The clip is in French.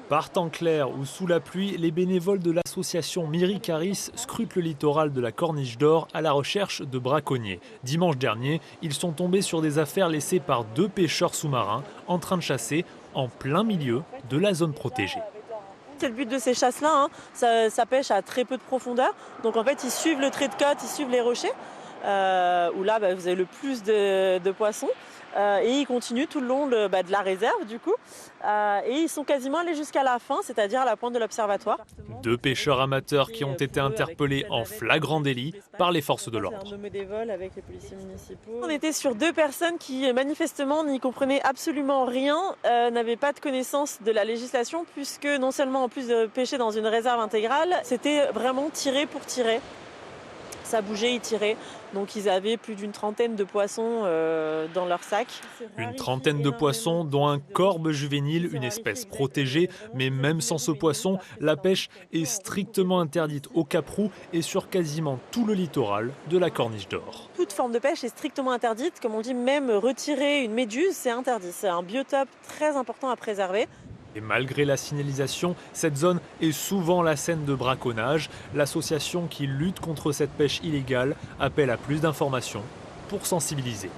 Par temps clair ou sous la pluie, les bénévoles de l'association Miricaris scrutent le littoral de la Corniche d'Or à la recherche de braconniers. Dimanche dernier, ils sont tombés sur des affaires laissées par 2 pêcheurs sous-marins en train de chasser en plein milieu de la zone protégée. C'est le but de ces chasses-là, hein. Ça pêche à très peu de profondeur. Donc en fait, ils suivent le trait de côte, ils suivent les rochers, où là, vous avez le plus de poissons. Et ils continuent tout le long de la réserve, du coup. Et ils sont quasiment allés jusqu'à la fin, c'est-à-dire à la pointe de l'observatoire. 2 pêcheurs amateurs qui ont été interpellés en flagrant délit par les forces de l'ordre. On était sur 2 personnes qui manifestement n'y comprenaient absolument rien, n'avaient pas de connaissance de la législation, puisque non seulement en plus de pêcher dans une réserve intégrale, c'était vraiment tirer pour tirer. Ça bougeait, ils tiraient. Donc ils avaient plus d'une trentaine de poissons dans leur sac. Une trentaine de poissons, dont un corbe juvénile, une espèce protégée. Mais même sans ce poisson, la pêche est strictement interdite au Cap-Roux et sur quasiment tout le littoral de la Corniche d'Or. Toute forme de pêche est strictement interdite. Comme on dit, même retirer une méduse, c'est interdit. C'est un biotope très important à préserver. Et malgré la signalisation, cette zone est souvent la scène de braconnage. L'association qui lutte contre cette pêche illégale appelle à plus d'informations pour sensibiliser.